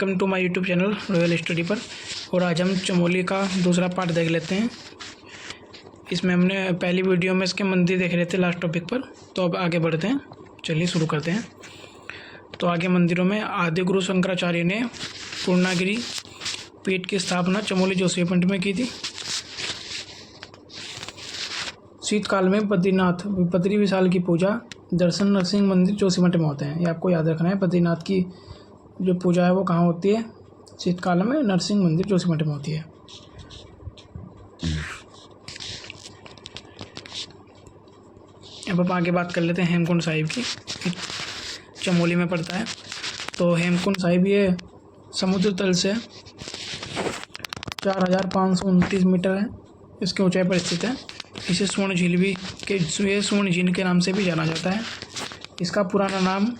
Welcome to my YouTube channel royal study पर। और आज हम चमोली का दूसरा पार्ट देख लेते हैं। इसमें हमने पहली वीडियो में इसके मंदिर देख रहे थे लास्ट टॉपिक पर, तो अब आगे बढ़ते हैं। चलिए शुरू करते हैं। तो आगे मंदिरों में आदि गुरु शंकराचार्य ने पूर्णागिरि पीठ की स्थापना चमोली जोशीमठ में की थी। शीतकाल में बद्रीनाथ बद्री विशाल की पूजा दर्शन नरसिंह मंदिर जोशीमठ में होते हैं। ये आपको याद रखना है। बद्रीनाथ की जो पूजा है वो कहाँ होती है? शीतकाल में नरसिंह मंदिर जोशीमठ में होती है। अब हम आगे बात कर लेते हैं हेमकुंड साहिब की। चमोली में पड़ता है। तो हेमकुंड साहिब ये समुद्र तल से 4529 मीटर है, इसके ऊंचाई पर स्थित है। इसे स्वर्ण झील भी स्वर्ण झील के नाम से भी जाना जाता है। इसका पुराना नाम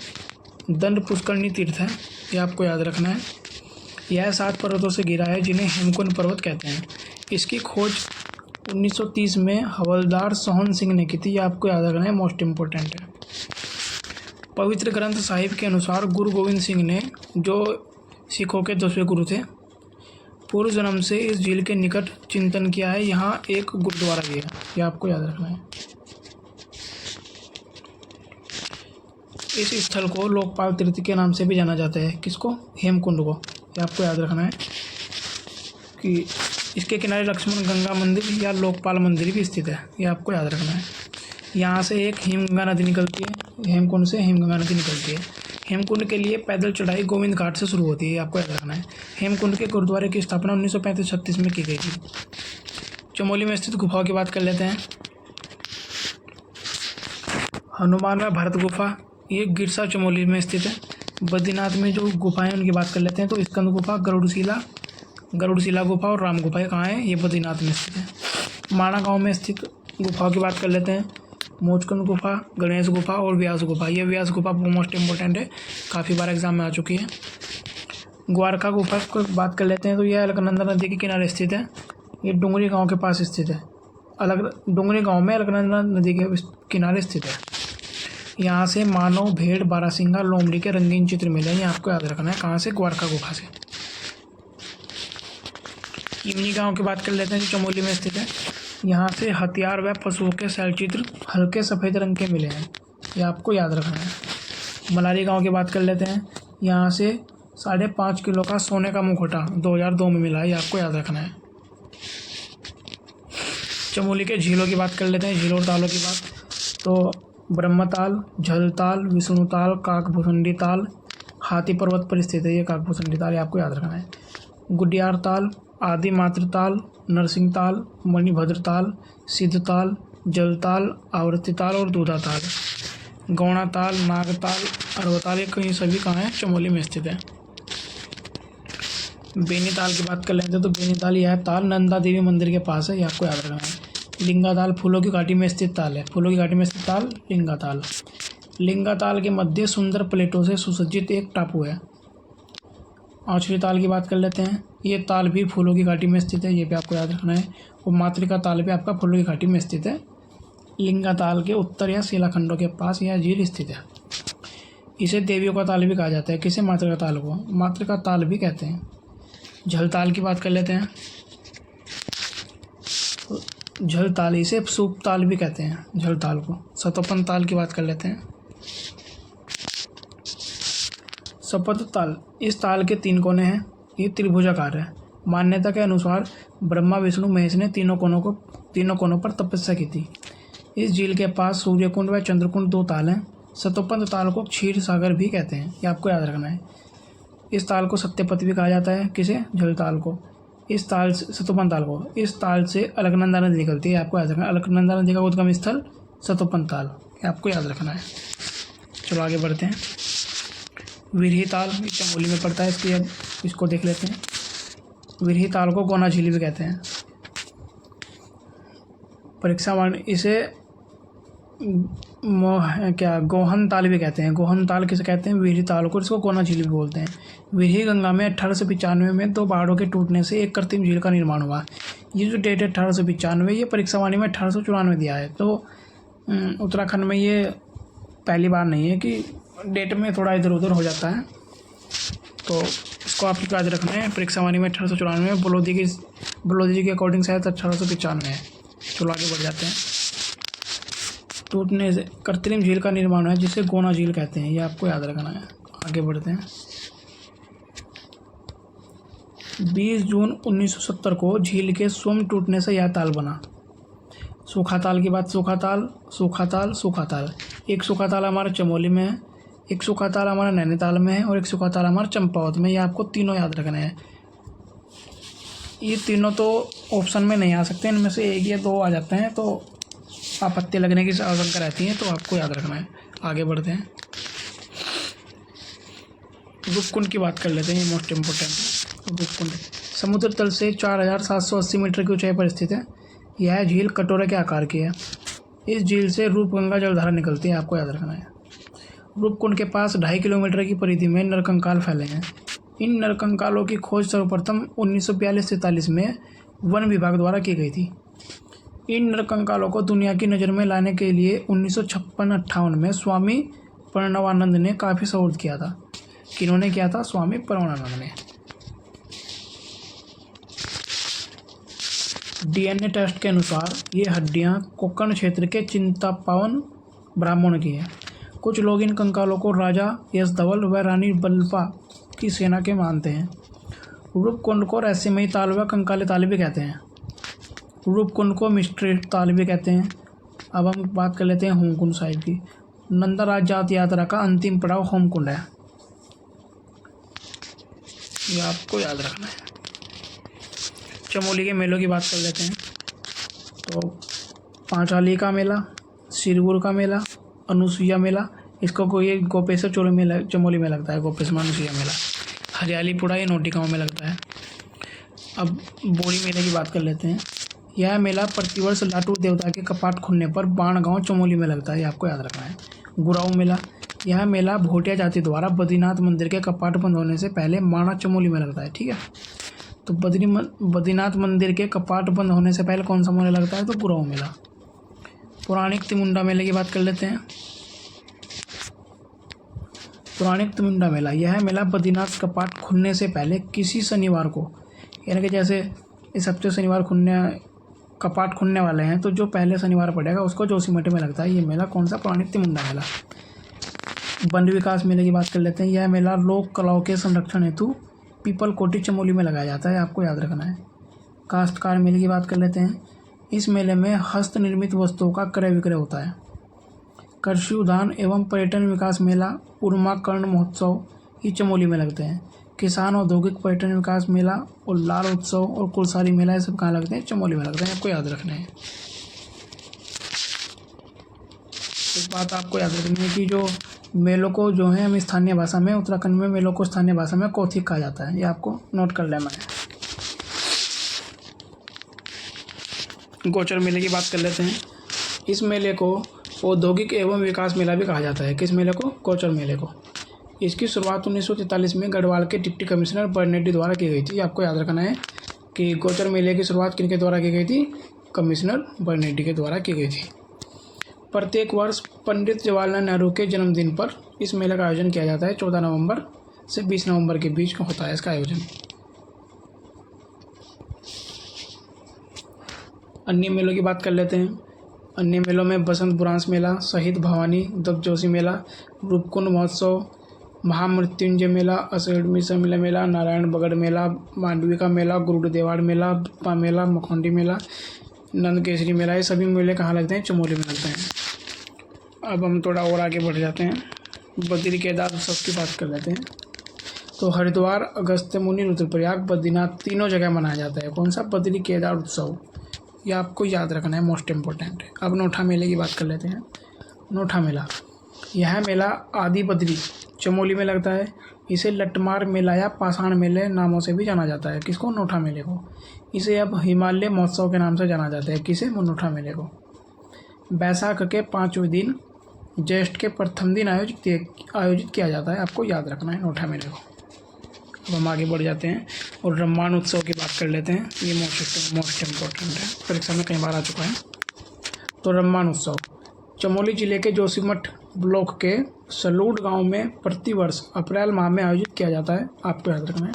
दंड पुष्करणी तीर्थ है। ये आपको याद रखना है। यह 7 पर्वतों से घिरा है जिन्हें हेमकुंड पर्वत कहते हैं। इसकी खोज 1930 में हवलदार सोहन सिंह ने की थी। यह आपको याद रखना है, मोस्ट इम्पोर्टेंट है। पवित्र ग्रंथ साहिब के अनुसार गुरु गोविंद सिंह ने, जो सिखों के 10वें गुरु थे, पूर्व जन्म से इस झील के निकट चिंतन किया है। यहाँ एक गुरुद्वारा भी है। यह आपको याद रखना है। इस स्थल को लोकपाल तीर्थ के नाम से भी जाना जाता है। किसको? हेमकुंड को। यह आपको याद रखना है कि इसके किनारे लक्ष्मण गंगा मंदिर या लोकपाल मंदिर भी स्थित है। यह आपको याद रखना है। यहाँ से एक हिमगंगा नदी निकलती है। हेमकुंड से हिमगंगा नदी निकलती है। हेमकुंड के लिए पैदल चढ़ाई गोविंद घाट से शुरू होती है। आपको याद रखना है। हेमकुंड के गुरुद्वारे की स्थापना 1935-36 में की गई थी। चमोली में स्थित गुफाओं की बात कर लेते हैं। हनुमान व भरत गुफा, ये गिरसा चमोली में स्थित है। बद्रीनाथ में जो गुफाएं उनकी बात कर लेते हैं। तो स्कंद गुफा, गरुड़शिला गुफा और राम गुफा, ये कहाँ है? ये बद्रीनाथ में स्थित है। माणा गाँव में स्थित गुफाओं की बात कर लेते हैं। मोचकुंड गुफा, गणेश गुफा और व्यास गुफा। ये व्यास गुफा मोस्ट इम्पोर्टेंट है, काफ़ी बार एग्जाम में आ चुकी है। ग्वारखा गुफा को बात कर लेते हैं। तो यह अलकनंदा नदी के किनारे स्थित है। ये डुंगरी गांव के पास स्थित है। डुंगरी गांव में अलकनंदा नदी के किनारे स्थित है। यहाँ से मानव, भेड़, बारहसिंगा, लोमड़ी के रंगीन चित्र मिले हैं। ये आपको याद रखना है। कहाँ से? ग्वारखा गुफा से। किमनी गांव की बात कर लेते हैं जो चमोली में स्थित है। यहाँ से हथियार व पशुओं के शैल चित्र हल्के सफ़ेद रंग के मिले हैं। ये आपको याद रखना है। मलारी गांव की बात कर लेते हैं। यहाँ से 5.5 किलो का सोने का मुखौटा 2002 में मिला है। ये आपको याद रखना है। चमोली के झीलों की बात कर लेते हैं। झीलों और तालों की बात तो ब्रह्मताल, झलताल, विष्णुताल, काकभूषणी ताल हाथी पर्वत पर स्थित है। ये काकभूषणी ताल, ये आपको याद रखना है। गुडियार ताल, आदि मात्र ताल, नरसिंह ताल, मणिभद्र ताल, सिद्धताल, जलताल, आवर्ती ताल और दूधा ताल, गौणा ताल, नागताल, अरवताल, ये कहीं सभी कहाँ है? चमोली में स्थित है। बेनी ताल की बात कर लेते हैं। तो बेनी ताल यह ताल नंदा देवी मंदिर के पास है। ये आपको याद रखना है। लिंगा ताल फूलों की घाटी में स्थित ताल है। फूलों की घाटी में स्थित ताल लिंगा ताल। लिंगा ताल के मध्य सुंदर प्लेटों से सुसज्जित एक टापू है। आंचली ताल की बात कर लेते हैं। ये ताल भी फूलों की घाटी में स्थित है। ये भी आपको याद रखना है। और मातृका ताल भी आपका फूलों की घाटी में स्थित है। लिंगा ताल के उत्तर या शिलाखंडों के पास यह झील स्थित है। इसे देवियों का ताल भी कहा जाता है। किसे? मातृका ताल को मातृका ताल भी कहते हैं। झलताल की बात कर लेते हैं। झलताल, इसे सूप ताल भी कहते हैं। झलताल को सतोपन ताल की बात कर लेते हैं। सपत ताल, इस ताल के 3 कोने हैं। ये त्रिभुजाकार है। मान्यता के अनुसार ब्रह्मा, विष्णु, महेश ने तीनों कोनों पर तपस्या की थी। इस झील के पास सूर्यकुंड व चंद्रकुंड 2 ताल हैं। सतोपंत ताल को क्षीर सागर भी कहते हैं। ये आपको याद रखना है। इस ताल को सत्यपथ भी कहा जाता है। किसे? झलताल को। इस ताल से सतोपंत ताल को, इस ताल से अलकनंदा नदी निकलती है। आपको याद रखना है। अलकनंदा नदी का उद्गम स्थल सतोपंत ताल, ये आपको याद रखना है। चलो आगे बढ़ते हैं। विरही ताल चमोली में पड़ता है। इसको देख लेते हैं। विरही ताल को गोना झील भी कहते हैं। परीक्षावाण, इसे गोहन ताल भी कहते हैं। गोहन ताल किसे कहते हैं? विरही ताल को। इसको गोना झील भी बोलते हैं। विरही गंगा में 1895 में 2 पहाड़ों के टूटने से एक कृत्रिम झील का निर्माण हुआ। ये जो डेट है 1895, ये परीक्षावाणी में 1894 दिया है। तो उत्तराखंड में ये पहली बार नहीं है कि डेट में थोड़ा इधर उधर हो जाता है। तो इसको आपको याद रखना है। परीक्षा वाणी में 1894 में बलोदी जी के अकॉर्डिंग शायद 1895 है। चलो आगे बढ़ जाते हैं। टूटने से कृत्रिम झील का निर्माण है जिसे गोना झील कहते हैं, ये आपको याद रखना है। आगे बढ़ते हैं। 20 जून 1970 को झील के स्वयं टूटने से यह ताल बना। सूखा ताल की बात, सूखा ताल। एक सूखा ताल हमारे चमोली में है, एक सूखा ताल हमारा नैनीताल में है और एक सूखा ताल हमारा चंपावत में। ये आपको तीनों याद रखने हैं। ये तीनों तो ऑप्शन में नहीं आ सकते, इनमें से एक या दो आ जाते हैं तो आपत्ति लगने की आशंका रहती है, तो आपको याद रखना है। आगे बढ़ते हैं। रूपकुंड की बात कर लेते हैं, ये मोस्ट इम्पोर्टेंट। रूपकुंड समुद्र तल से 4780 मीटर की ऊंचाई पर स्थित है। यह झील कटोरे के आकार की है। इस झील से रूपगंगा जलधारा निकलती है, आपको याद रखना है। रूपकुंड के पास 2.5 किलोमीटर की परिधि में नरकंकाल फैले हैं। इन नरकंकालों की खोज सर्वप्रथम 1942-43 में वन विभाग द्वारा की गई थी। इन नरकंकालों को दुनिया की नज़र में लाने के लिए 1956-58 में स्वामी प्रणवानंद ने काफ़ी शोध किया था। किन्होंने किया था? स्वामी प्रणवानंद ने। डीएनए टेस्ट के अनुसार ये हड्डियां कोंकण क्षेत्र के चिंतापावन ब्राह्मण की हैं। कुछ लोग इन कंकालों को राजा यशधवल व रानी बल्पा की सेना के मानते हैं। रूपकुंड को रहस्यमयी ताल व कंकाली ताल भी कहते हैं। रूपकुंड को मिस्ट्री ताल भी कहते हैं। अब हम बात कर लेते हैं होमकुंड साहिब की। नंदा जात यात्रा का अंतिम पड़ाव होमकुंड है, ये आपको याद रखना है। चमोली के मेलों की बात कर लेते हैं। तो पांचाली का मेला, सिरगुर का मेला, अनुसुईया मेला, इसको कोई गोपेश्वर चमोली में लगता है, गोपेश्वर अनुसुईया मेला। हरियाली पुड़ा ये नोटी गाँव में लगता है। अब बोरी मेले की बात कर लेते हैं। यह मेला प्रतिवर्ष लाटू देवता के कपाट खुलने पर बाण गाँव चमोली में लगता है, ये आपको याद रखना है। गुराऊ मेला, यह मेला भोटिया जाति द्वारा बद्रीनाथ मंदिर के कपाट बंद होने से पहले माणा चमोली में लगता है, ठीक है। तो बद्रीनाथ मंदिर के कपाट बंद होने से पहले कौन सा मेला लगता है? तो गुराऊ मेला। पौराणिक तिमुंडा मेले की बात कर लेते हैं। पौराणिक तिमुंडा मेला, यह मेला बद्रीनाथ कपाट खुलने से पहले किसी शनिवार को, यानी कि जैसे इस हफ्ते शनिवार कपाट खुलने वाले हैं, तो जो पहले शनिवार पड़ेगा उसको जोशीमठ में लगता है। ये मेला कौन सा? पौराणिक तिमुंडा मेला। वन विकास मेले की बात कर लेते हैं। यह मेला लोक कलाओं के संरक्षण हेतु पीपल कोटी चमोली में लगाया जाता है, आपको याद रखना है। काश्तकार मेले की बात कर लेते हैं। इस मेले में हस्त निर्मित वस्तुओं का क्रय विक्रय होता है। कृषि उद्यान एवं पर्यटन विकास मेला, उर्मा कर्ण महोत्सव ये चमोली में लगते हैं। किसान औद्योगिक पर्यटन विकास मेला और लाल उत्सव और कुलसारी मेला ये सब कहाँ लगते हैं? चमोली में लगते हैं, आपको याद रखना है। एक बात आपको याद रखनी है कि जो मेलों को जो है हम स्थानीय भाषा में, उत्तराखंड में मेलों को स्थानीय भाषा में कौथिक कहा जाता है, ये आपको नोट कर लेना है। गोचर मेले की बात कर लेते हैं। इस मेले को औद्योगिक एवं विकास मेला भी कहा जाता है। किस मेले को? गोचर मेले को। इसकी शुरुआत 1943 में गढ़वाल के डिप्टी कमिश्नर बर्नेडी द्वारा की गई थी। आपको याद रखना है कि गोचर मेले की शुरुआत किनके द्वारा की गई थी? कमिश्नर बर्नेडी के द्वारा की गई थी। प्रत्येक वर्ष पंडित जवाहरलाल नेहरू के जन्मदिन पर इस मेले का आयोजन किया जाता है। 14 नवंबर से 20 नवंबर के बीच में होता है इसका आयोजन। अन्य मेलों की बात कर लेते हैं। अन्य मेलों में बसंत बुरांस मेला, शहीद भवानी दत्त जोशी मेला, रूपकुंड महोत्सव, महामृत्युंजय मेला, अषेढ़ मिश्र मेला, नारायण बगड़ मेला, मांडवी का मेला, गुरुदेवाड़ मेला, बुप्पा मेला, मखोंडी मेला, नंद केसरी मेला, ये सभी मेले कहाँ लगते हैं? चमोली में लगते हैं। अब हम थोड़ा और आगे बढ़ जाते हैं। बद्री केदार उत्सव की बात कर लेते हैं। तो हरिद्वार, अगस्त्यमुनि, रुद्रप्रयाग, बद्रीनाथ तीनों जगह मनाया जाता है। कौन सा? बद्री केदार उत्सव, ये आपको याद रखना है, मोस्ट इम्पोर्टेंट है। अब नोठा मेले की बात कर लेते हैं। नोठा मेला, यह मेला आदि बद्री चमोली में लगता है। इसे लट्टमार मेला या पाषाण मेले नामों से भी जाना जाता है। किसको? नोठा मेले को। इसे अब हिमालय महोत्सव के नाम से जाना जाता है। किसे? नोठा मेले को। बैसाख के 5वें दिन, ज्येष्ठ के प्रथम दिन आयोजित किया जाता है। आपको याद रखना है नोठा मेले को। अब हम आगे बढ़ जाते हैं और रम्मान उत्सव की बात कर लेते हैं। ये मोस्ट इम्पोर्टेंट है, परीक्षा में कई बार आ चुका है। तो रम्मान उत्सव चमोली जिले के जोशीमठ ब्लॉक के सलूड गांव में प्रतिवर्ष अप्रैल माह में आयोजित किया जाता है, आपको याद रखना है।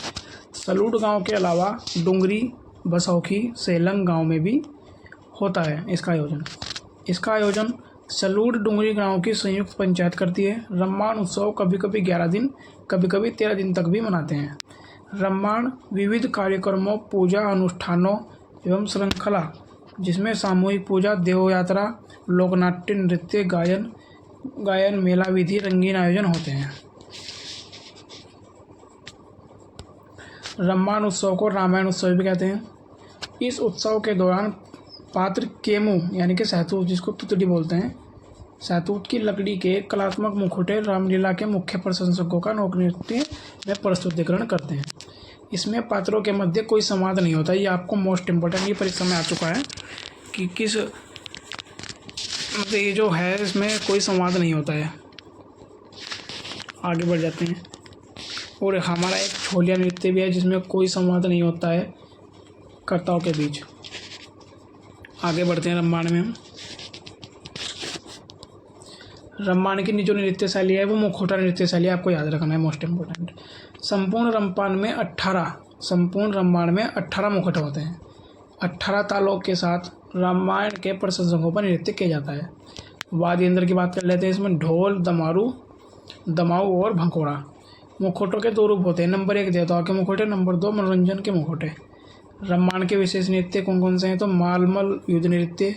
सलूट गांव के अलावा डुंगरी, बसौखी, सेलंग गांव में भी होता है इसका आयोजन। इसका आयोजन सलूट डुंगरी गांव की संयुक्त पंचायत करती है। रम्माण उत्सव कभी कभी 11 दिन, कभी कभी 13 दिन तक भी मनाते हैं। रम्माण विविध कार्यक्रमों, पूजा अनुष्ठानों एवं श्रृंखला, जिसमें सामूहिक पूजा, देव यात्रा, लोकनाट्य, नृत्य, गायन, मेला विधि, रंगीन आयोजन होते हैं। रम्माण उत्सव को रामायण उत्सव भी कहते हैं। इस उत्सव के दौरान पात्र केमू यानी कि सहतूत, जिसको तुतड़ी बोलते हैं, सहतूत की लकड़ी के कलात्मक मुखौटे रामलीला के मुख्य प्रशंसकों का लोक नृत्य में प्रस्तुतिकरण करते हैं। इसमें पात्रों के मध्य कोई संवाद नहीं होता। ये आपको मोस्ट इम्पोर्टेंट ये परीक्षा में आ चुका है कि किस मतलब ये जो है इसमें कोई संवाद नहीं होता है। आगे बढ़ जाते हैं। और हमारा एक छोलिया नृत्य भी है जिसमें कोई संवाद नहीं होता है कर्ताओं के बीच। आगे बढ़ते हैं रम्माण में। रम्माण की जो नृत्य शैली है वो मुखौटा नृत्य शैली, आपको याद रखना है, मोस्ट इम्पोर्टेंट। संपूर्ण रम्माण में 18 मुखौटे होते हैं। 18 तालों के साथ रामायण के प्रशंसकों पर नृत्य किया जाता है। वाद्य यंत्र की बात कर लेते हैं। इसमें ढोल, दमाऊ और भंकोड़ा। मुखौटों के 2 रूप होते हैं। नंबर 1 देवताओं के मुखौटे, नंबर 2 मनोरंजन के मुखौटे। रम्माण के विशेष नृत्य कौन कौन से हैं? तो मालमल युद्ध नृत्य,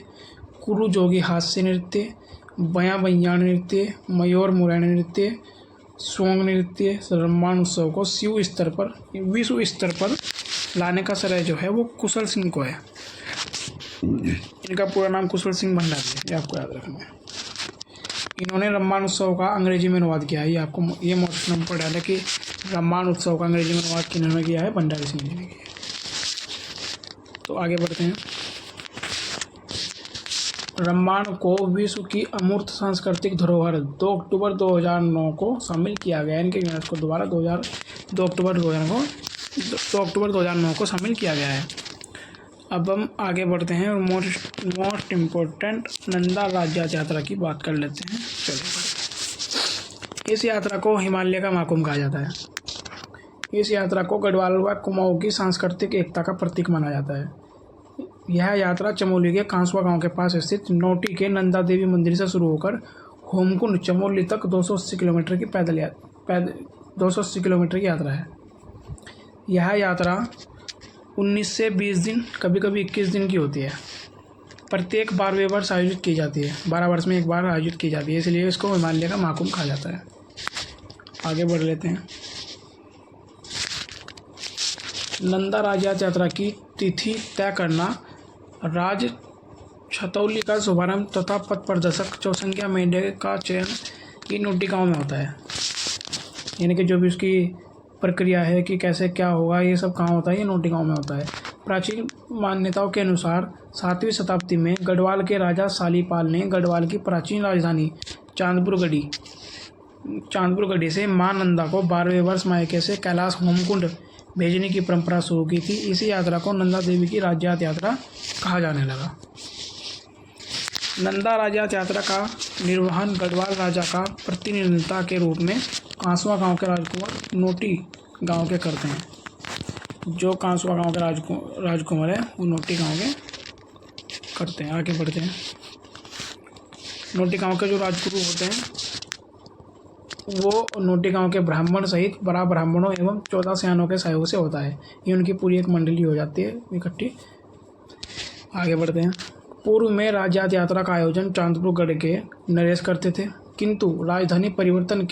कुरु जोगी हास्य नृत्य, बयां बयान नृत्य, मयूर मुरैना नृत्य, सोंग नृत्य। रम्माण उत्सव को विश्व स्तर पर लाने का श्रेय जो है वो कुशल सिंह को है। इनका पूरा नाम कुशल सिंह भंडारी है, ये आपको याद रखना है। इन्होंने रम्माण उत्सव का अंग्रेजी में अनुवाद किया है। ये आपको ये मोस्ट इम्पोर्टेंट है कि रम्माण उत्सव का अंग्रेजी में अनुवाद किन्होंने किया है? भंडारी सिंह जी ने किया है। तो आगे बढ़ते हैं। रम्माण को विश्व की अमूर्त सांस्कृतिक धरोहर 2 अक्टूबर 2009 को शामिल किया गया। इनके यूनेस्को द्वारा 2 अक्टूबर 2009 को शामिल किया गया है। अब हम आगे बढ़ते हैं और मोस्ट इम्पोर्टेंट नंदा राज्य यात्रा की बात कर लेते हैं। चलिए, इस यात्रा को हिमालय का महाकुंभ कहा जाता है। इस यात्रा को गढ़वाल व कुमाऊं की सांस्कृतिक एकता का प्रतीक माना जाता है। यह यात्रा चमोली के कांसवा गांव के पास स्थित नोटी के नंदा देवी मंदिर से शुरू होकर होमकुंड चमोली तक 280 किलोमीटर की 280 किलोमीटर की यात्रा है। यह यात्रा 19 से 20 दिन, कभी कभी 21 दिन की होती है। प्रत्येक 12वें वर्ष आयोजित की जाती है। 12 वर्ष में एक बार आयोजित की जाती है, इसलिए इसको हिमालय का महाकुंभ कहा जाता है। आगे बढ़ लेते हैं। नंदा राज्य यात्रा की तिथि तय करना राज छतौली का शुभारंभ तथा पथ प्रदर्शक चौसंख्या मेंढे का चयन की नोटी गाँव में होता है। यानी कि जो भी उसकी प्रक्रिया है कि कैसे क्या होगा, ये सब कहाँ होता है? ये नोटी गाँव में होता है। प्राचीन मान्यताओं के अनुसार 7वीं शताब्दी में गढ़वाल के राजा शालीपाल ने गढ़वाल की प्राचीन राजधानी चांदपुरगढ़ी से मां नंदा को 12वें वर्ष मायके से कैलाश होमकुंड भेजने की परंपरा शुरू की थी। इसी यात्रा को नंदा देवी की राज्यात यात्रा कहा जाने लगा। नंदा राज्यात यात्रा का निर्वहन गढ़वाल राजा का प्रतिनिधिता के रूप में कांसवा गांव के राजकुमार नोटी गांव के करते हैं। जो कांसवा गांव के राजकुमार है वो नोटी गांव के करते हैं। आगे बढ़ते हैं। नोटी गांव के जो राजगुरु होते हैं वो नोटी गांव के ब्राह्मण सहित 12 ब्राह्मणों एवं 14 सयानों के सहयोग से होता है। ये उनकी पूरी एक मंडली हो जाती है इकट्ठी। आगे बढ़ते हैं। पूर्व में राज्यात यात्रा का आयोजन चांदपुरगढ़ के नरेश करते थे, किंतु राजधानी परिवर्तन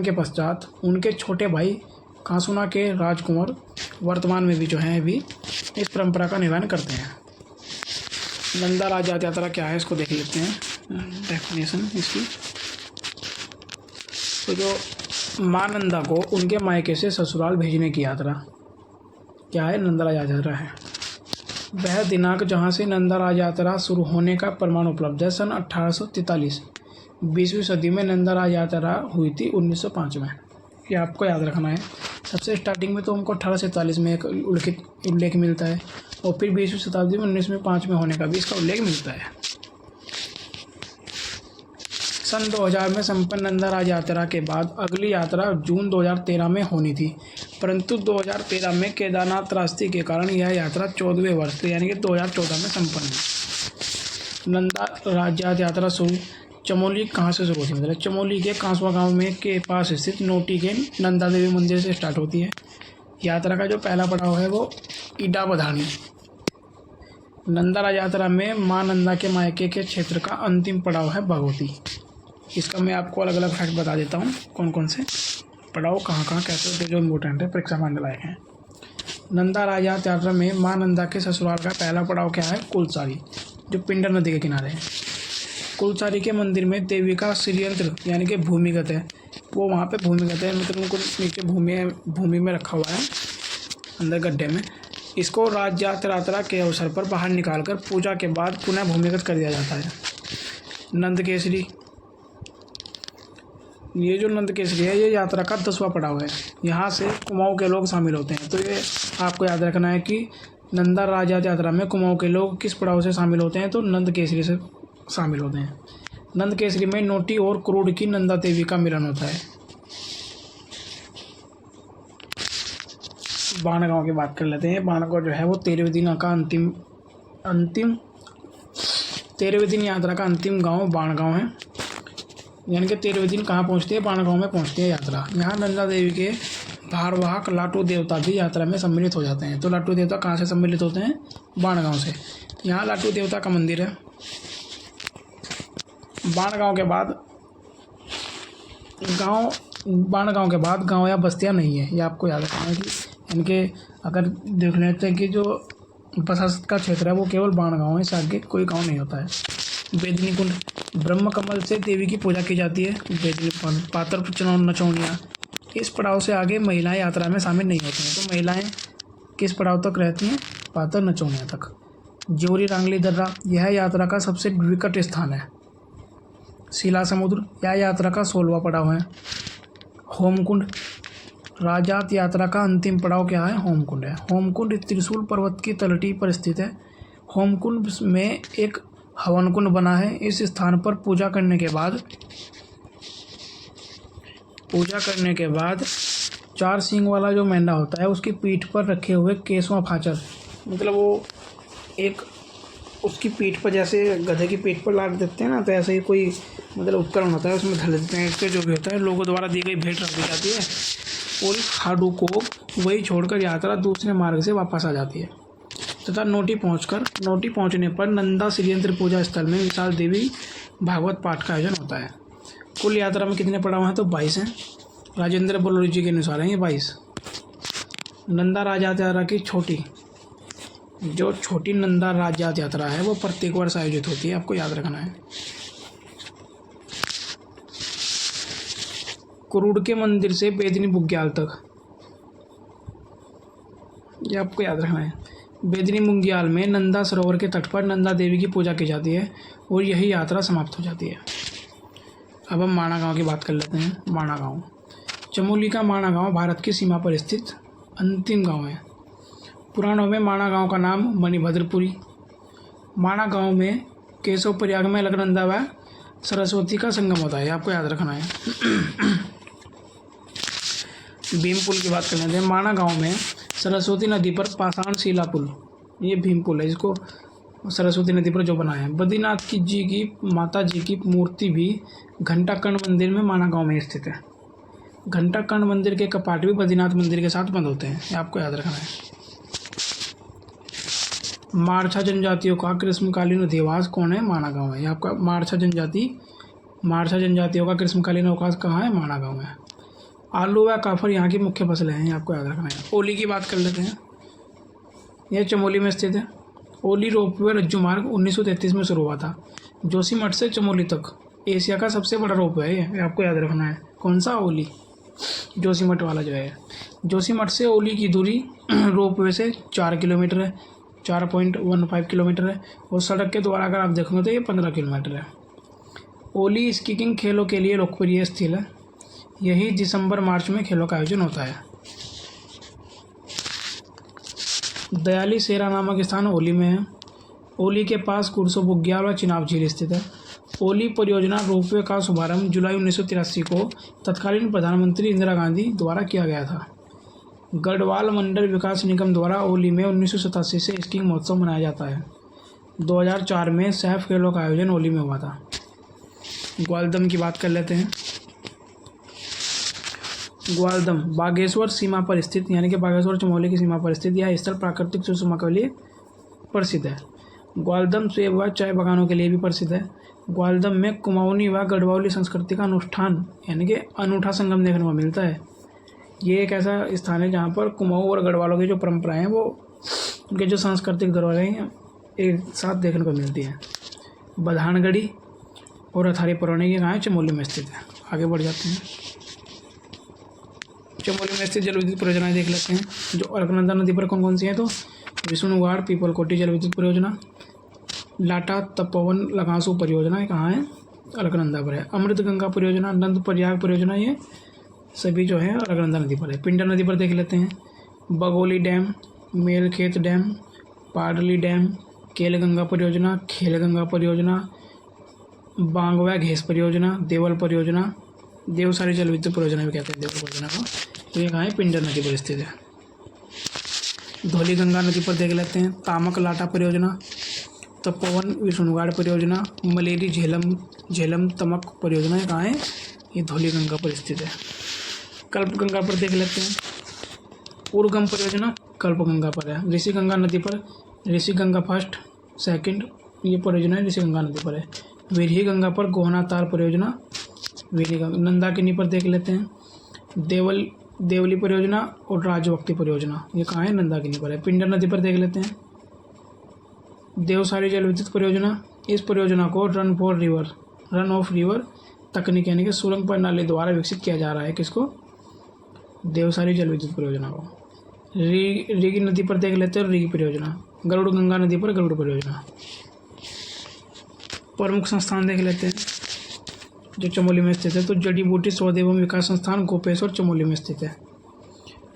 के पश्चात उनके छोटे भाई कांसुना के राजकुमार वर्तमान में भी जो हैं भी इस परंपरा का निर्वहन करते हैं। नंदा राज्यात यात्रा क्या है इसको देख लेते हैं, डेफिनेशन इसकी। तो जो मां नंदा को उनके मायके से ससुराल भेजने की यात्रा क्या है? नंदा राज्य यात्रा है। वह दिनांक जहां से नंदा राज्य यात्रा शुरू होने का प्रमाण उपलब्ध है सन 1843। 20वीं सदी में नंदा राज्य यात्रा हुई थी 1905 में। ये आपको याद रखना है। सबसे स्टार्टिंग में तो हमको 1847 में एक उल्लेख मिलता है और फिर 20वीं शताब्दी में 1905 में होने का भी इसका उल्लेख मिलता है। सन 2000 में संपन्न नंदा राज यात्रा के बाद अगली यात्रा जून 2013 में होनी थी, परंतु 2013 में केदारनाथ त्रासदी के कारण यह यात्रा 14वें वर्ष यानी कि 2014 में संपन्न हुई। नंदा राज यात्रा शुरू चमोली कहाँ से शुरू होती है, मतलब चमोली के कांसवा गांव में के पास स्थित नोटी के नंदा देवी मंदिर से स्टार्ट होती है। यात्रा का जो पहला पड़ाव है वो ईडा बधानी। नंदा राज यात्रा में मां नंदा के मायके के क्षेत्र का अंतिम पड़ाव है भगवती। इसका मैं आपको अलग अलग फैक्ट बता देता हूँ, कौन कौन से पड़ाव कहाँ कैसे होते जो इम्पोर्टेंट है, परीक्षा में आने लायक हैं। नंदा राज यात्रा में मां नंदा के ससुराल का पहला पड़ाव क्या है, कुलसारी, जो पिंडर नदी के किनारे है। कुलसारी के मंदिर में देवी का श्रीयंत्र यानी कि भूमिगत है, वो वहाँ पे भूमिगत है, मतलब उनको नीचे भूमि में रखा हुआ है अंदर गड्ढे में। इसको राज यात्रा के अवसर पर बाहर निकालकर पूजा के बाद पुनः भूमिगत कर दिया जाता है। नंद केसरी, ये जो नंद केसरी है ये यात्रा का 10वां पड़ाव है। यहाँ से कुमाऊँ के लोग शामिल होते हैं, तो ये आपको याद रखना है कि नंदा राज यात्रा में कुमाऊँ के लोग किस पड़ाव से शामिल होते हैं, तो नंद केसरी से शामिल होते हैं। नंद केसरी में नोटी और क्रूड की नंदा देवी का मिलन होता है। बाणगांव की बात कर लेते हैं। बाणगांव जो है वो 13वें दिन का अंतिम 13वें दिन यात्रा का अंतिम गांव बाणगांव है, यानी कि 13वें दिन कहाँ पहुँचती है, बाणगांव में पहुँचती है यात्रा। यहाँ नंदा देवी के भारवाहक लाटू देवता भी यात्रा में सम्मिलित हो जाते हैं। तो लाटू देवता कहाँ से सम्मिलित होते हैं, बाणगांव से। यहाँ लाटू देवता का मंदिर है। बाणगांव के बाद गांव या बस्तियां नहीं है, ये आपको याद रखना है कि इनके अगर देख लेते हैं कि जो प्रशासक का क्षेत्र है वो केवल बाणगांव है, इससे आगे कोई गांव नहीं होता है। बेदनी कुंड, ब्रह्म कमल से देवी की पूजा की जाती है। बेदनी कुंड, पातर नचौनिया, इस पड़ाव से आगे महिलाएं यात्रा में शामिल नहीं होती हैं, तो महिलाएं किस पड़ाव तक रहती हैं, पातर नचौनिया तक। ज्योरी रांगली दर्रा, यह यात्रा का सबसे विकट स्थान है। शिला समुद्र, यह यात्रा का 16वां पड़ाव है। होमकुंड, राजात यात्रा का अंतिम पड़ाव क्या है, होमकुंड है। होमकुंड त्रिशूल पर्वत की तलहटी पर स्थित है। होमकुंड में एक हवन कुंड बना है। इस स्थान पर पूजा करने के बाद 4 सींग वाला जो मेंढा होता है उसकी पीठ पर रखे हुए केसवा फाचर, मतलब वो एक उसकी पीठ पर जैसे गधे की पीठ पर लाद देते हैं ना, तो ऐसे ही कोई मतलब उपकरण होता है, उसमें धर देते हैं। इसके जो भी होता है लोगों द्वारा दी गई भेंट रख दी जाती है और इस खाडू को वही छोड़कर यात्रा दूसरे मार्ग से वापस आ जाती है तथा नोटी पहुंचने पर नंदा श्रीयंत्र पूजा स्थल में विशाल देवी भागवत पाठ का आयोजन होता है। कुल यात्रा में कितने पड़ाव हैं, तो 22 हैं। राजेंद्र बोलोरी जी के अनुसार हैं ये 22। नंदा राज यात्रा की छोटी नंदा राज यात्रा है वो प्रत्येक वर्ष आयोजित होती है, आपको याद रखना है। कुरूड के मंदिर से बेदनी बुग्याल तक, ये आपको याद रखना है। बेदनी बुग्याल में नंदा सरोवर के तट पर नंदा देवी की पूजा की जाती है और यही यात्रा समाप्त हो जाती है। अब हम माणा गांव की बात कर लेते हैं। माणा गांव, चमोली का माणा गांव भारत की सीमा पर स्थित अंतिम गांव है। पुराणों में माणा गांव का नाम मणिभद्रपुरी। माणा गांव में केशव प्रयाग में अलकनंदा व सरस्वती का संगम होता है, आपको याद रखना है। भीम पुल की बात कर लेते हैं। माणा गांव में सरस्वती नदी पर पाषाण शिला पुल, ये भीम पुल है, इसको सरस्वती नदी पर जो बनाया है। बद्रीनाथ की माता जी की मूर्ति भी घंटाकर्ण मंदिर में माणा गांव में स्थित है। घंटाकर्ण मंदिर के कपाट भी बद्रीनाथ मंदिर के साथ बंद होते हैं, ये आपको याद रखना है। मारछा जनजातियों का ग्रीष्मकालीन अधिवास कौन है, माणा गांव है। आपका मारछा जनजातियों का ग्रीष्मकालीन अवकाश कहाँ है, माणा गांव है। आलू व काफर यहाँ की मुख्य फसलें हैं, आपको याद रखना है। ओली की बात कर लेते हैं। यह चमोली में स्थित है। ओली रोपवे रज्जू मार्ग 1933 में शुरू हुआ था। जोशीमठ से चमोली तक एशिया का सबसे बड़ा रोपवे है, ये आपको याद रखना है। कौन सा, ओली, जोशीमठ वाला जो है। जोशीमठ से ओली की दूरी रोपवे से 4 किलोमीटर है, 4.15 किलोमीटर है, और सड़क के द्वारा अगर आप देखोगे तो ये 15 किलोमीटर है। ओली स्कीइंग खेलों के लिए लोकप्रिय स्थल है। यही दिसंबर मार्च में खेलों का आयोजन होता है। दयाली सेरा नामक स्थान ओली में है। ओली के पास कुर्सो बुग्याल व चिनाब झील स्थित है। ओली परियोजना रोपवे का शुभारंभ जुलाई 1983 को तत्कालीन प्रधानमंत्री इंदिरा गांधी द्वारा किया गया था। गढ़वाल मंडल विकास निगम द्वारा ओली में 1987 से स्कीइंग महोत्सव मनाया जाता है। 2004 में सैफ खेलों का आयोजन ओली में हुआ था। ग्वालदम की बात कर लेते हैं। ग्वालदम बागेश्वर सीमा पर स्थित, यानी कि बागेश्वर चमोली की सीमा पर स्थित यह स्थल प्राकृतिक सुषमा के लिए प्रसिद्ध है। ग्वालदम सेब व चाय बागानों के लिए भी प्रसिद्ध है। ग्वालदम में कुमाऊनी व गढ़वाली संस्कृति का अनुष्ठान यानी कि अनूठा संगम देखने को मिलता है। ये एक ऐसा स्थान है जहाँ पर कुमाऊँ और गढ़वालों की जो परंपराएं हैं वो उनके जो सांस्कृतिक धरोहरें हैं एक साथ देखने को मिलती हैं। बधानगढ़ी और अथारी परौनी की गाँव चमोली में स्थित है। आगे बढ़ जाते हैं। चमोली में स्थित जल विद्युत परियोजनाएं देख लेते हैं। जो अलकनंदा नदी पर कौन कौन सी हैं तो विष्णुवाड़ पीपलकोटी जल विद्युत परियोजना, लाटा तपोवन लगांसू परियोजना कहाँ है, अलकनंदा पर है। अमृत गंगा परियोजना, नंद प्रयाग परियोजना, ये सभी जो है अलकनंदा नदी पर है। पिंडर नदी पर देख लेते हैं। बगोली डैम, मेलखेत डैम, पाडली डैम, केलगंगा परियोजना, खेलगंगा परियोजना, बांगवा घेस परियोजना, देवल परियोजना, देवसारी जल विद्युत परियोजना भी कहते हैं देवल परियोजना को। तो ये कहाँ है, पिंडर नदी पर स्थित है। धौलीगंगा नदी पर देख लेते हैं। तामक लाटा परियोजना, तपोवन विष्णुवाड़ परियोजना, मलेरी झेलम तमक परियोजना कहाँ है, ये धौलीगंगा पर स्थित है। कल्पगंगा पर देख लेते हैं। उर्गम परियोजना कल्पगंगा पर है। ऋषिगंगा नदी पर ऋषिगंगा फर्स्ट सेकंड ये परियोजना ऋषिगंगा नदी पर है। वीरही गंगा पर गोहना तार परियोजना वीरही गंगा। नंदाकिनी पर देख लेते हैं। देवली परियोजना और राजवक्ती परियोजना ये कहाँ है, नंदाकिनी पर है। पिंडर नदी पर देख लेते हैं। देवसारी जल विद्युत परियोजना, इस परियोजना को रन ऑफ रिवर तकनीक यानी कि सुरंग प्रणाली द्वारा विकसित किया जा रहा है। किसको, देवसारी जल विद्युत परियोजना को। रीगी नदी पर देख लेते हैं रीगी परियोजना। गरुड़ गंगा नदी पर गरुड़ परियोजना। प्रमुख संस्थान देख लेते हैं जो चमोली में स्थित है। तो जड़ी बूटी शोध एवं विकास संस्थान गोपेश्वर चमोली में स्थित है।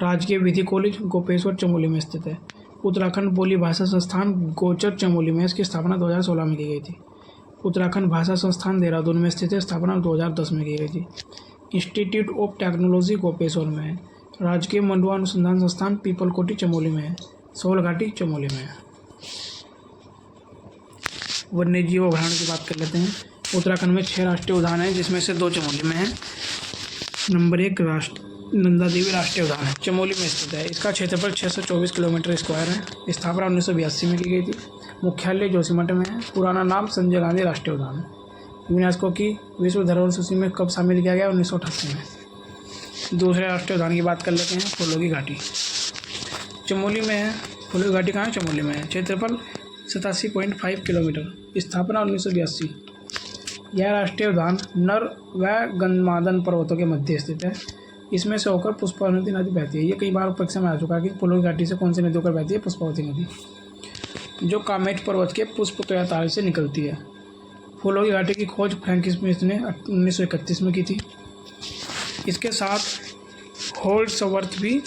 राजकीय विधि कॉलेज गोपेश्वर चमोली में स्थित है। उत्तराखंड बोली भाषा संस्थान गोचर चमोली में, इसकी स्थापना 2016 में की गई थी। उत्तराखंड भाषा संस्थान देहरादून में स्थित है, स्थापना 2010 में की गई थी। इंस्टीट्यूट ऑफ टेक्नोलॉजी गोपेश्वर में है। राजकीय मंडुआ अनुसंधान संस्थान पीपलकोटी चमोली में है। सोलघाटी चमोली में है। वन्य जीव अभयारण्य की बात कर लेते हैं। उत्तराखंड में 6 राष्ट्रीय उद्यान हैं जिसमें से 2 चमोली में है। नंबर 1 नंदा देवी राष्ट्रीय उद्यान है, चमोली में स्थित है। इसका क्षेत्रफल 624 किलोमीटर स्क्वायर है। स्थापना 1982 में की गई थी। मुख्यालय जोशीमठ में है। पुराना नाम संजय गांधी राष्ट्रीय उद्यान है। यूनेस्को की विश्व धरोहर सूची में कब शामिल किया गया, 1988 में। दूसरे राष्ट्रीय उद्यान की बात कर लेते हैं। फूलों की घाटी चमोली में है। फूलों की घाटी कहाँ है, चमोली में है। क्षेत्रफल 87.5 किलोमीटर। स्थापना 1982। यह राष्ट्रीय उद्यान नर व गंधमादन पर्वतों के मध्य स्थित है। इसमें से होकर पुष्पावती नदी बहती है। ये कई बार परीक्षा में आ चुका है कि फूलों की घाटी से कौन सी नदी होकर बहती है, पुष्पावती नदी, जो कामेट पर्वत के पुष्प तोया ताल से निकलती है। फूलों की घाटी की खोज फ्रैंक स्मिथ ने 1931 में की थी। इसके साथ होल्ड्सवर्थ भी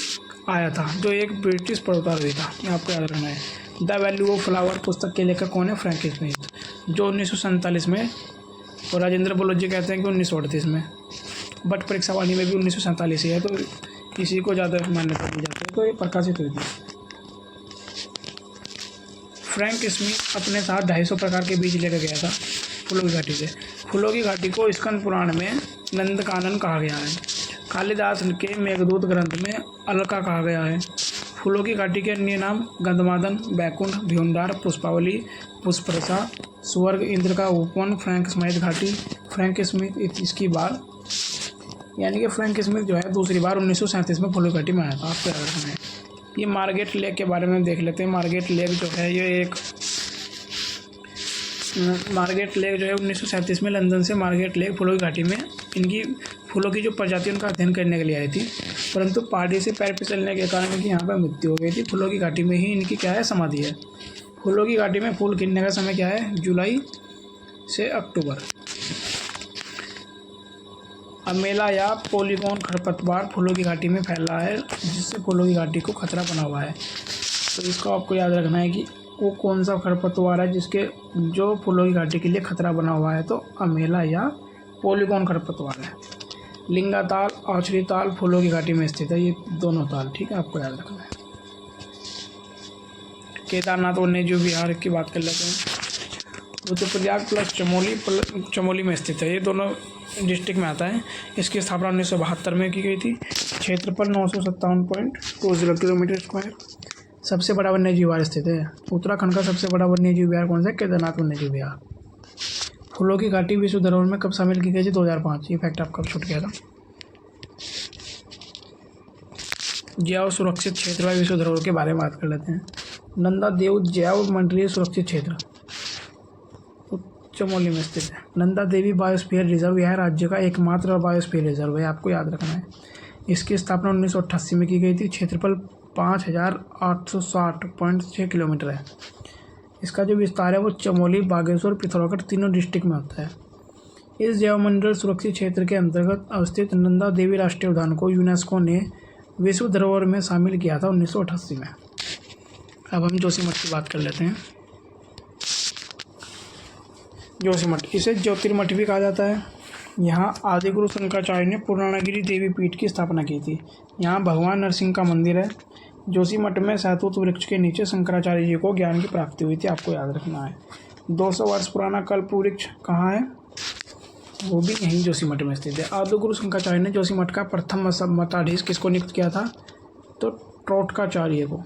आया था जो एक ब्रिटिश पर्वतारोही था, ये आपको याद रखना है। द वैल्यू ऑफ फ्लावर पुस्तक के लेखक कौन है, फ्रैंक स्मिथ, जो 1947 में, और राजेंद्र बलोची कहते हैं कि 1938 में। बट परीक्षा वाली में भी 1947 ही है, तो इसी को ज़्यादा मान्यता दी जाती है। तो ये प्रकाशित हुई थी। फ्रैंक स्मिथ अपने साथ 250 प्रकार के बीज लेकर गया था फूलों की घाटी से। फूलों की घाटी को स्कंद पुराण में नंदकानन कहा गया है। कालिदास के मेघदूत ग्रंथ में अलका कहा गया है। फूलों की घाटी के अन्य नाम गंधमादन, बैकुंठ, भ्यूंडार, पुष्पावली, पुष्परसा, स्वर्ग, इंद्र का उपवन, फ्रैंक स्मिथ घाटी। फ्रैंक स्मिथ इसकी बार यानी कि फ्रैंक स्मिथ जो है दूसरी बार 1937 में फूलों की घाटी में आया था। आपको याद रखना है। ये मार्गेट लेक के बारे में देख लेते हैं। मार्गेट लेक जो है 1937 में लंदन से मार्गेट लेक फूलों की घाटी में इनकी फूलों की जो प्रजाति उनका अध्ययन करने के लिए आई थी, परंतु पहाड़ी से पैर फिसलने के कारण इनकी यहाँ पर मृत्यु हो गई थी। फूलों की घाटी में ही इनकी क्या है, समाधि है। फूलों की घाटी में फूल खिलने का समय क्या है, जुलाई से अक्टूबर। अमेला या पॉलीगॉन खरपतवार फूलों की घाटी में फैल रहा है, जिससे फूलों की घाटी को खतरा बना हुआ है। तो इसको आपको याद रखना है कि वो कौन सा खरपतवार है जिसके जो फूलों की घाटी के लिए खतरा बना हुआ है? तो अमेला या पॉलीगॉन खरपतवार है। लिंगा ताल, औचरी ताल फूलों की घाटी में स्थित है। ये दोनों ताल, ठीक है, आपको याद रखना है। केदारनाथ वन्यजीव विहार की बात कर लेते हैं। रुद्रप्रयाग प्लस चमोली में स्थित है। ये दोनों डिस्ट्रिक्ट में आता है। इसकी स्थापना 1972 में की गई थी। क्षेत्रफल 957.20 किलोमीटर स्क्वायर। सबसे बड़ा वन्यजीव विहार स्थित है। उत्तराखंड का सबसे बड़ा वन्यजीव विहार कौन सा है? केदारनाथ वन्यजीव विहार। फूलों की घाटी विश्व धरोहर में कब शामिल की गई थी? 2005। ये फैक्ट आपका छूट गया था। जैव सुरक्षित क्षेत्र व विश्व धरोहर के बारे में बात कर लेते हैं। नंदा देव जैव मंडलीय सुरक्षित क्षेत्र चमोली में स्थित है। नंदा देवी बायोस्फीयर रिजर्व यह राज्य का एकमात्र बायोस्फीयर रिजर्व है, आपको याद रखना है। इसकी स्थापना 1988 में की गई थी। क्षेत्रफल 5860.6 किलोमीटर है। इसका जो विस्तार है वो चमोली, बागेश्वर, पिथौरागढ़ तीनों डिस्ट्रिक्ट में होता है। इस जैवमंडल सुरक्षित क्षेत्र के अंतर्गत अवस्थित नंदा देवी राष्ट्रीय उद्यान को यूनेस्को ने विश्व धरोहर में शामिल किया था 1988 में। अब हम जोशीमठ की बात कर लेते हैं। जोशीमठ, इसे ज्योतिर्मठ भी कहा जाता है। यहाँ आदिगुरु शंकराचार्य ने पूर्णागिरि देवी पीठ की स्थापना की थी। यहाँ भगवान नरसिंह का मंदिर है। जोशीमठ में सहतूत वृक्ष के नीचे शंकराचार्य जी को ज्ञान की प्राप्ति हुई थी, आपको याद रखना है। 200 वर्ष पुराना कल्प वृक्ष कहाँ है? वो भी यहीं जोशीमठ में स्थित है। आदिगुरु शंकराचार्य ने जोशीमठ का प्रथम मठाधीश किसको नियुक्त किया था? तो ट्रोटकाचार्य को।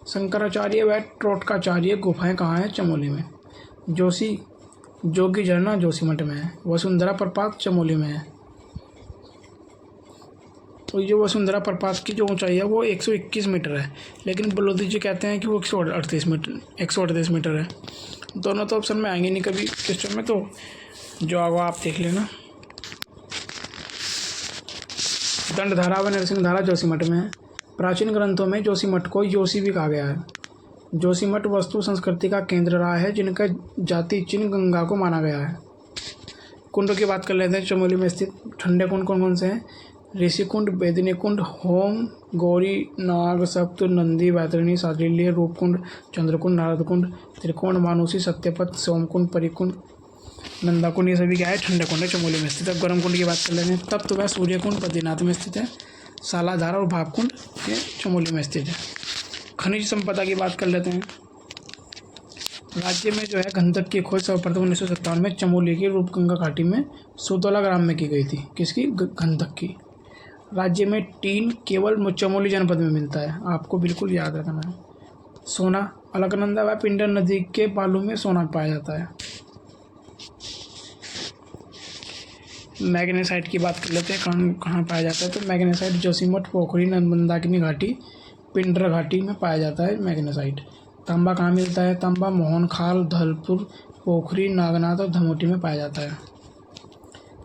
शंकराचार्य व ट्रोटकाचार्य गुफाएं कहाँ हैं? चमोली में। जोगी झरना जोशीमठ में है। वसुंधरा प्रपात चमोली में है। तो ये वसुंधरा प्रपात की जो ऊंचाई है वो 121 मीटर है, लेकिन बलोदी जी कहते हैं कि वो 138 मीटर है। दोनों तो ऑप्शन में आएंगे नहीं कभी क्वेश्चन में, तो जो आगे आप देख लेना। दंडधारा व नरसिंहधारा जोशीमठ में है। प्राचीन ग्रंथों में जोशीमठ को योशी भी कहा गया है। जोशीमठ वस्तु संस्कृति का केंद्र रहा है, जिनका जाति चिन्ह गंगा को माना गया है। कुंड की बात कर लेते हैं। चमोली में स्थित ठंडे कुंड कौन कौन से हैं? ऋषि कुंड, बेदिनी कुंड, होम, गौरी, नाग, सप्त, नंदी, वैतरणी, साजिल्य, रूपकुंड, चंद्रकुंड, नारद कुंड, त्रिकोण, मानुषी, सत्यपथ, सोमकुंड, परिकुंड, नंदा कुंड, ये सभी क्या है? ठंडे कुंड है, चमोली में स्थित है। गर्म कुंड की बात कर लेते हैं। तप्त व सूर्य कुंड बद्रीनाथ में स्थित है। सालाधारा और भावकुंड ये चमोली में स्थित है। खनिज संपदा की बात कर लेते हैं। राज्य में जो है गंधक की खोज सर्वप्रथम 1957 में चमोली की रूपगंगा घाटी में सोतोला ग्राम में की गई थी। किसकी? गंधक की। राज्य में टीन केवल चमोली जनपद में मिलता है, आपको बिल्कुल याद रखना है। सोना, अलकनंदा व पिंडर नदी के बालू में सोना पाया जाता है। मैग्नेसाइट की बात कर लेते हैं। कहाँ पाया जाता है? तो मैग्नेसाइट जोशीमठ, पोखरी, मंदाकिनी घाटी, पिंडर घाटी में पाया जाता है मैग्नेसाइट। तांबा कहाँ मिलता है? तांबा मोहन खाल, धौलपुर, पोखरी, नागनाथ और धमोटी में पाया जाता है।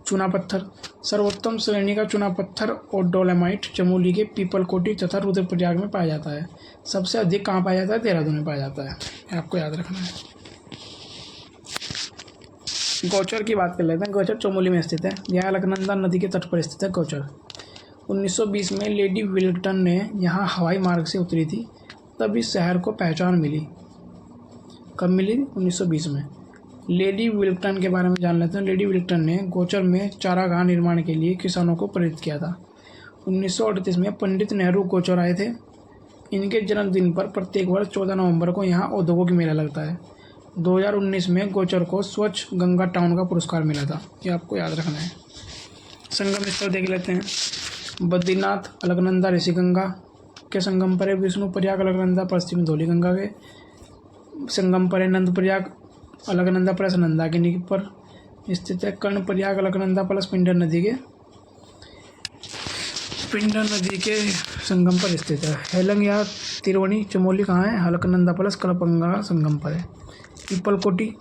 चूना पत्थर, सर्वोत्तम श्रेणी का चूना पत्थर और डोलेमाइट चमोली के पीपलकोटी तथा रुद्रप्रयाग में पाया जाता है। सबसे अधिक कहाँ पाया जाता है? देहरादून में पाया जाता है, आपको याद रखना है। गौचर की बात कर लेते हैं। गौचर चमोली में स्थित है। यह अलकनंदा नदी के तट पर स्थित है। गौचर 1920 में लेडी विलिंगटन ने यहाँ हवाई मार्ग से उतरी थी, तब इस शहर को पहचान मिली। कब मिली? 1920 में। लेडी विलिंगटन के बारे में जान लेते हैं। लेडी विलिंगटन ने गौचर में चारागाह निर्माण के लिए किसानों को प्रेरित किया था। 1938 में पंडित नेहरू गौचर आए थे। इनके जन्मदिन पर प्रत्येक वर्ष 14 नवंबर को यहाँ औद्योगिक मेला लगता है। 2019 में गौचर को स्वच्छ गंगा टाउन का पुरस्कार मिला था, ये आपको याद रखना है। संगम स्थल देख लेते हैं। बद्रीनाथ अलकनंदा ऋषिगंगा के संगम पर है। विष्णु प्रयाग अलकनंदा पश्चिमी धौली गंगा के संगम पर है। नंद प्रयाग अलकनंदा प्लस नंदाकिनी पर स्थित है। कर्ण प्रयाग अलकनंदा प्लस पिंडर नदी के संगम पर स्थित है। हेलंग या तिरवनी चमोली कहाँ है? अलकनंदा प्लस कलपगंगा संगम पर है। पीपलकोटी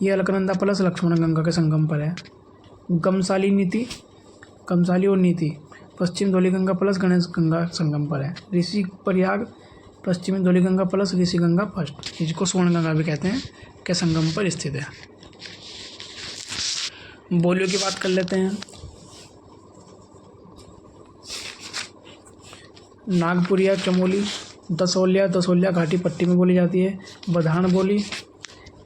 ये अलकनंदा प्लस लक्ष्मण गंगा के संगम पर है। कमसाली और नीति पश्चिम धौली गंगा प्लस गणेश गंगा संगम पर है। ऋषि प्रयाग पश्चिमी धौली गंगा प्लस ऋषि गंगा फर्स्ट, जिसको स्वर्ण गंगा भी कहते हैं, के संगम पर स्थित है। बोलियों की बात कर लेते हैं। नागपुरिया चमोली दसोलिया घाटी पट्टी में बोली जाती है। बधान बोली,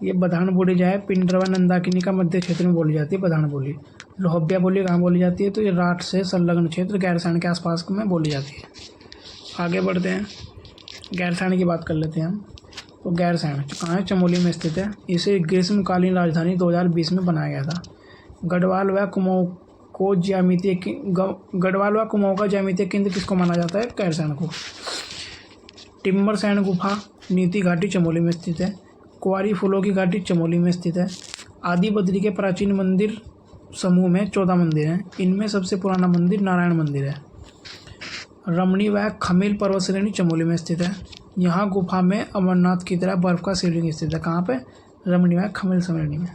ये बधान बोली जो है पिंडरवा नंदाकिनी का मध्य क्षेत्र में बोली जाती है बधान बोली। लोहब्या बोली कहाँ बोली जाती है, तो ये राठ से संलग्न क्षेत्र गैरसैंण के आसपास में बोली जाती है। आगे बढ़ते हैं, गैरसैंण की बात कर लेते हैं हम। तो गैरसैंण कहाँ है, चमोली में स्थित है। इसे ग्रीष्मकालीन राजधानी 2020 में बनाया गया था। गढ़वाल व कुमाऊं का ज्यामितीय केंद्र किसको माना जाता है, गैरसैंण को। टिम्बरसैंण गुफा नीति घाटी चमोली में स्थित है। कुंवारी फूलों की घाटी चमोली में स्थित है। आदि बद्री के प्राचीन मंदिर समूह में 14 मंदिर हैं। इनमें सबसे पुराना मंदिर नारायण मंदिर है। रमणी व खमील पर्वत श्रेणी चमोली में स्थित है। यहाँ गुफा में अमरनाथ की तरह बर्फ का शिवलिंग स्थित है। कहाँ पे, रमणी व खमील श्रेणी में।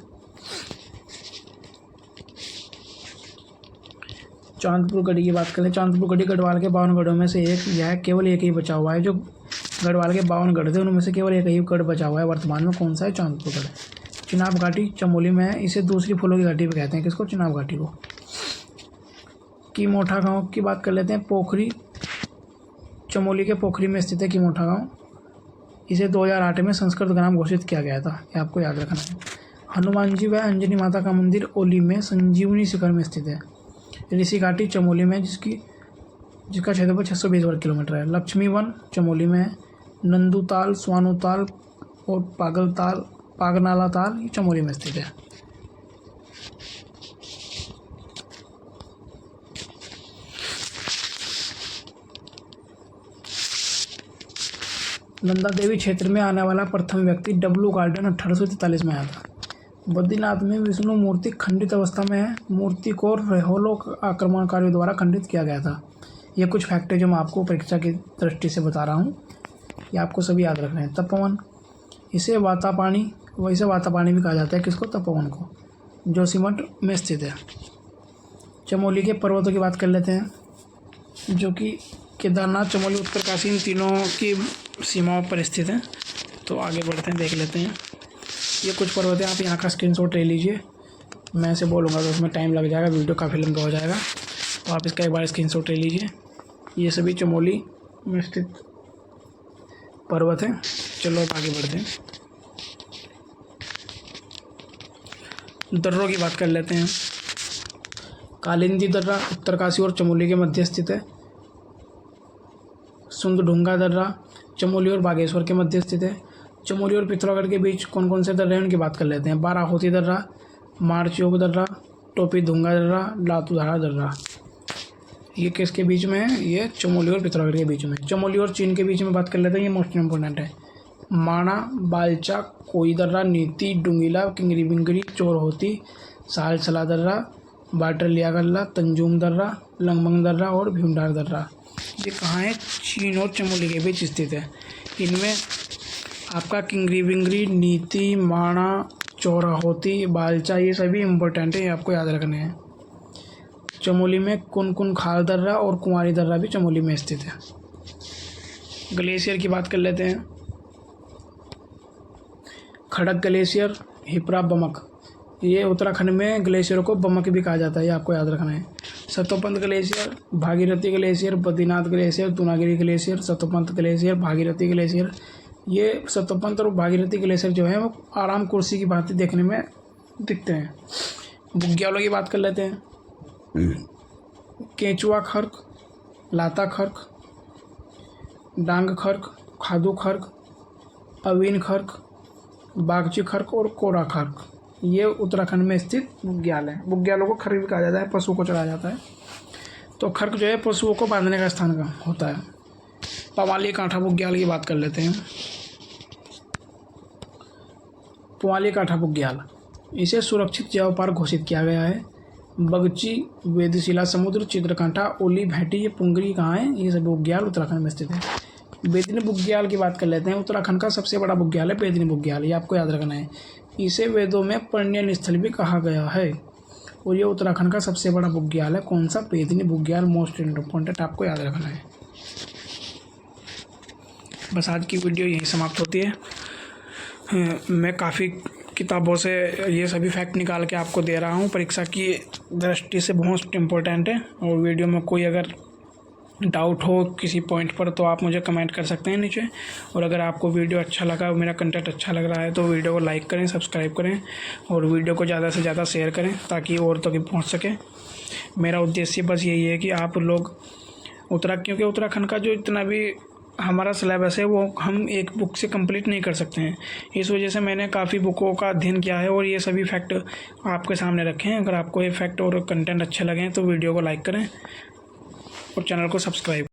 चांदपुर गढ़ी की बात करें, चांदपुर गढ़ी गढ़वाल के 52 गढ़ों में से एक, यह केवल एक ही बचा हुआ है। जो गढ़वाल के 52 गढ़ थे उनमें से केवल एक ही गढ़ बचा हुआ है वर्तमान में। कौन सा है, चांदपुर गढ़। चिनाब घाटी चमोली में है। इसे दूसरी फूलों की घाटी भी कहते हैं, किसको, चिनाब घाटी को। कीमोठा गांव की बात कर लेते हैं। पोखरी चमोली के पोखरी में स्थित है कीमोठा गांव। इसे 2008 में संस्कृत ग्राम घोषित किया गया था, ये आपको याद रखना है। हनुमान जी व अंजनी माता का मंदिर ओली में संजीवनी शिखर में स्थित है। ऋषि घाटी चमोली में जिसका क्षेत्रफल 620 वर्ग किलोमीटर है। लक्ष्मी वन चमोली में है। नंदूताल, स्वानुताल और पागनाला ताल ये चमोली में स्थित है। नंदा देवी क्षेत्र में आने वाला प्रथम व्यक्ति डब्लू गार्डन 1843 में आया था। बद्रीनाथ में विष्णु मूर्ति खंडित अवस्था में है। मूर्ति को रेहोलो आक्रमणकारियों द्वारा खंडित किया गया था। ये कुछ फैक्ट है जो मैं आपको परीक्षा की दृष्टि से बता रहा हूँ, ये आपको सभी याद रखना है। तपोवन, इसे वातापानी भी कहा जाता है, किसको, तपोवन को, जोशीमठ में स्थित है। चमोली के पर्वतों की बात कर लेते हैं, जो कि केदारनाथ, चमोली, उत्तरकाशी, इन तीनों की सीमाओं पर स्थित है। तो आगे बढ़ते हैं, देख लेते हैं। ये कुछ पर्वत हैं, आप यहाँ का स्क्रीनशॉट ले लीजिए। मैं ऐसे बोलूँगा तो उसमें टाइम लग जाएगा, वीडियो काफ़ी लंबा हो जाएगा, तो आप इसका एक बार स्क्रीनशॉट ले लीजिए। ये सभी चमोली में स्थित पर्वत हैं। चलो अब आगे बढ़ते हैं, दर्रों की बात कर लेते हैं। कालिंदी दर्रा उत्तरकाशी और चमोली के मध्य स्थित है। सुंदढुंगा दर्रा चमोली और बागेश्वर के मध्य स्थित है। चमोली और पिथौरागढ़ के बीच कौन कौन से दर्रे हैं उनकी बात कर लेते हैं। बाराहोती दर्रा, मारचयोग दर्रा, टोपी धुंगा दर्रा, लातूधारा दर्रा। ये किसके बीच में है, ये चमोली और पिथौरागढ़ के बीच में। चमोली और चीन के बीच में बात कर लेते हैं, ये मोस्ट इंपॉर्टेंट है। माणा, बालचा, कोई दर्रा, नीति, डुंगीला, किंगरी बिंगरी, चोरहोती, सालसला दर्रा, बाटरलिया गल्ला, तंजूम दर्रा, लंगमंग दर्रा और भीमडार दर्रा। ये कहाँ है, चीन और चमोली के बीच स्थित है। इनमें आपका किंगरी बिंगरी, नीति, माणा, चौराहोती, बालचा, ये सभी इम्पोर्टेंट है, ये आपको याद रखने हैं। चमोली में कुन खाल दर्रा और कुंवारी दर्रा भी चमोली में स्थित है। ग्लेशियर की बात कर लेते हैं। खड़क ग्लेशियर, हिपरा, बमक, ये उत्तराखंड में ग्लेशियर को बमक भी कहा जाता है, ये आपको याद रखना है। Satopanth glacier, Bhagirathi glacier, Badrinath glacier, Tunagiri glacier, Satopanth glacier, Bhagirathi glacier. ये सतोपंथ और भागीरथी ग्लेशियर जो है वो आराम कुर्सी की भांति देखने में दिखते हैं। बुग्यालों की बात कर लेते हैं। केंचुआ खर्क, लाता खर्क, डांग खर्क, खादू खर्क, अवीन खर्क, बागची खर्क और कोरा खर्क, ये उत्तराखंड में स्थित बुग्याल है। बुग्यालों को खर्क भी कहा जाता है, पशु को चढ़ाया जाता है। तो खर्क जो है पशुओं को बांधने का स्थान का होता है। पवाली कांठा बुग्याल की बात कर लेते हैं। पवाली कांठा बुग्याल, इसे सुरक्षित जैव पार्क घोषित किया गया है। बगची, वेदशिला समुद्र, चित्रकांठा, ओली, भैंटी, ये पुंगरी कहाँ है, ये सब बुग्याल उत्तराखंड में स्थित है। बेदिनी बुग्याल की बात कर लेते हैं। उत्तराखंड का सबसे बड़ा बुग्याल है बेदिनी बुग्याल, ये आपको याद रखना है। इसे वेदों में पर्यटन स्थल भी कहा गया है और ये उत्तराखंड का सबसे बड़ा बुग्याल है। कौन सा, बेदिनी बुग्याल, मोस्ट इम्पोर्टेंट, आपको याद रखना है। बस आज की वीडियो यहीं समाप्त होती है। मैं काफ़ी किताबों से ये सभी फैक्ट निकाल के आपको दे रहा हूँ, परीक्षा की दृष्टि से बहुत इम्पोर्टेंट है। और वीडियो में कोई अगर डाउट हो किसी पॉइंट पर तो आप मुझे कमेंट कर सकते हैं नीचे। और अगर आपको वीडियो अच्छा लगा, मेरा कंटेंट अच्छा लग रहा है तो वीडियो को लाइक करें, सब्सक्राइब करें और वीडियो को ज़्यादा से ज़्यादा शेयर करें ताकि और तक पहुंच सके। मेरा उद्देश्य बस यही है कि आप लोग क्योंकि उत्तराखंड का जो इतना भी हमारा सिलेबस है वो हम एक बुक से कंप्लीट नहीं कर सकते हैं। इस वजह से मैंने काफ़ी बुकों का अध्ययन किया है और ये सभी फैक्ट आपके सामने रखे हैं। अगर आपको ये फैक्ट और कंटेंट अच्छे लगें तो वीडियो को लाइक करें और चैनल को सब्सक्राइब